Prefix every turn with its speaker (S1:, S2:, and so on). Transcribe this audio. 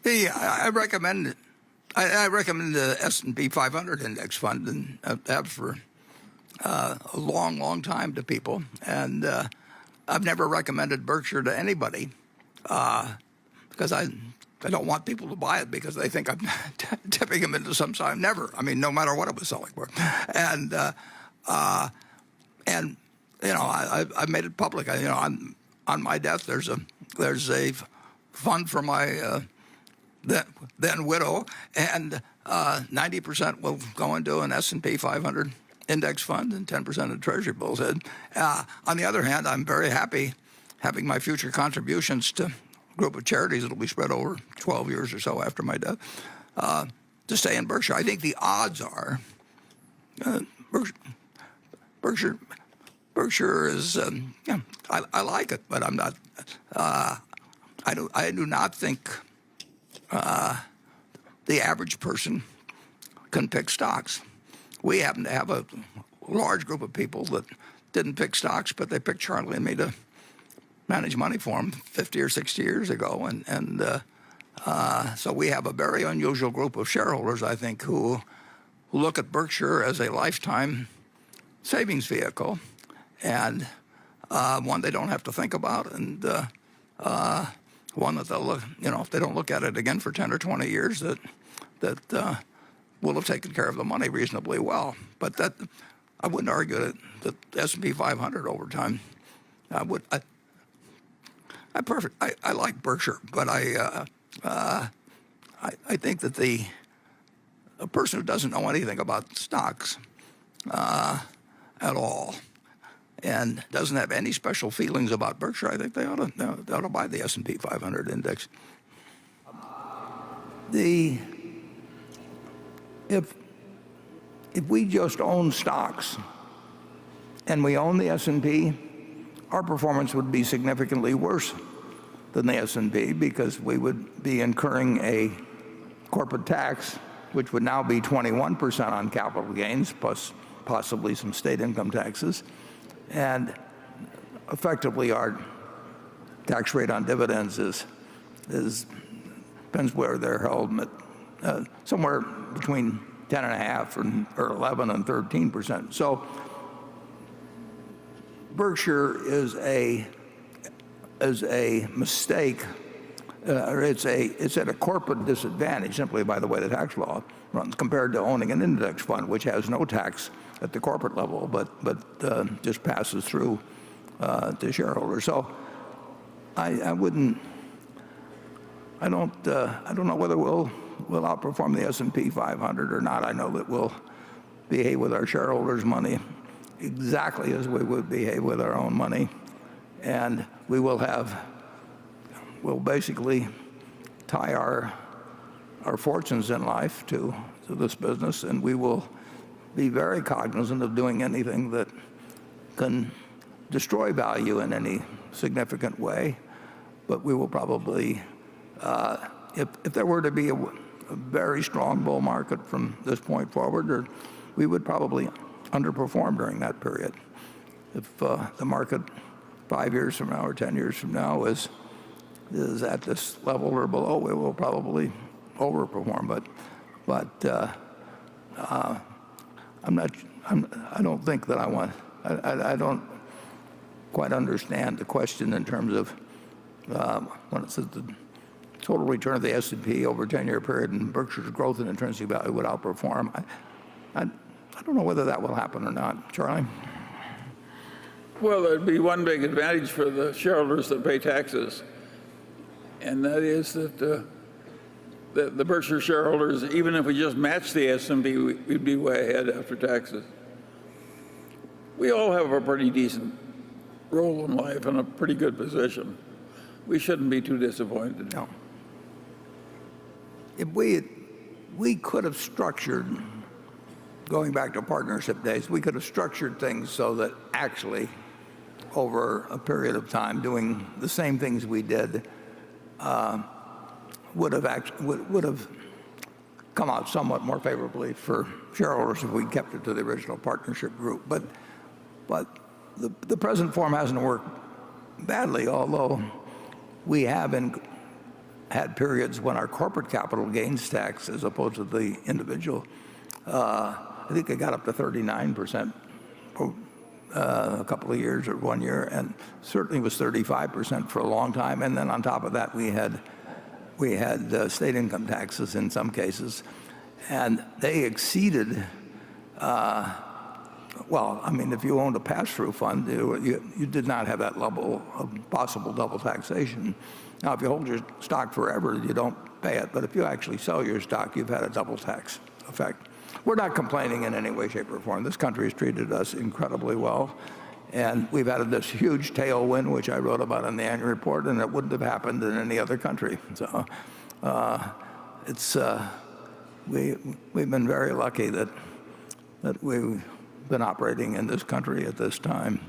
S1: I recommend it. I recommend the S&P 500 index fund, and have for a long, long time to people. And I've never recommended Berkshire to anybody because I don't want people to buy it because they think I'm tipping them into some side. Never. I mean, no matter what it was selling for. And I made it public. On my death, there's a fund for my then widow, and 90% will go into an S&P 500 index fund, and 10% of Treasury bills. On the other hand, I'm very happy having my future contributions to a group of charities that will be spread over 12 years or so after my death to stay in Berkshire. I think the odds are Berkshire is, I like it, but I'm not. I do not think the average person can pick stocks. We happen to have a large group of people that didn't pick stocks, but they picked Charlie and me to manage money for them 50 or 60 years ago. So we have a very unusual group of shareholders, I think, who look at Berkshire as a lifetime savings vehicle, and one they don't have to think about, and one that they'll look, if they don't look at it again for 10 or 20 years, that will have taken care of the money reasonably well. But I wouldn't argue that the S&P 500 over time. I like Berkshire, but I think that a person who doesn't know anything about stocks at all and doesn't have any special feelings about Berkshire, I think they ought to buy the S&P 500 index. If we just own stocks and we own the S&P, our performance would be significantly worse than the S&P because we would be incurring a corporate tax, which would now be 21% on capital gains, plus possibly some state income taxes. And effectively, our tax rate on dividends depends where they're held, somewhere between 10.5% or 11 and 13%. So Berkshire is a mistake. It's at a corporate disadvantage simply by the way the tax law runs compared to owning an index fund, which has no tax at the corporate level, but just passes through to shareholders. So I don't know whether we'll outperform the S&P 500 or not. I know that we'll behave with our shareholders' money exactly as we would behave with our own money, and we'll basically tie our fortunes in life to this business, and we will be very cognizant of doing anything that can destroy value in any significant way. But we will probably, if there were to be a very strong bull market from this point forward, we would probably underperform during that period. If the market 5 years from now or 10 years from now is at this level or below, we will probably overperform. But I don't think that I don't quite understand the question in terms of when it says the total return of the S&P over a 10-year period and Berkshire's growth in intrinsic value would outperform. I don't know whether that will happen or not. Charlie?
S2: Well, there'd be one big advantage for the shareholders that pay taxes, and that is that the Berkshire shareholders, even if we just match the S&P, we'd be way ahead after taxes. We all have a pretty decent role in life and a pretty good position. We shouldn't be too disappointed.
S1: No. If we could have structured, going back to partnership days, we could have structured things so that actually over a period of time doing the same things we did would have come out somewhat more favorably for shareholders if we kept it to the original partnership group. But the present form hasn't worked badly, although we have had periods when our corporate capital gains tax, as opposed to the individual, I think it got up to 39% for a couple of years or 1 year, and certainly was 35% for a long time. And then on top of that, we had state income taxes in some cases, and they exceeded. Well, I mean, if you owned a pass-through fund, you did not have that level of possible double taxation. Now, if you hold your stock forever, you don't pay it. But if you actually sell your stock, you've had a double tax effect. We're not complaining in any way, shape, or form. This country has treated us incredibly well. And we've had this huge tailwind, which I wrote about in the annual report, and it wouldn't have happened in any other country. So we've been very lucky that we've been operating in this country at this time.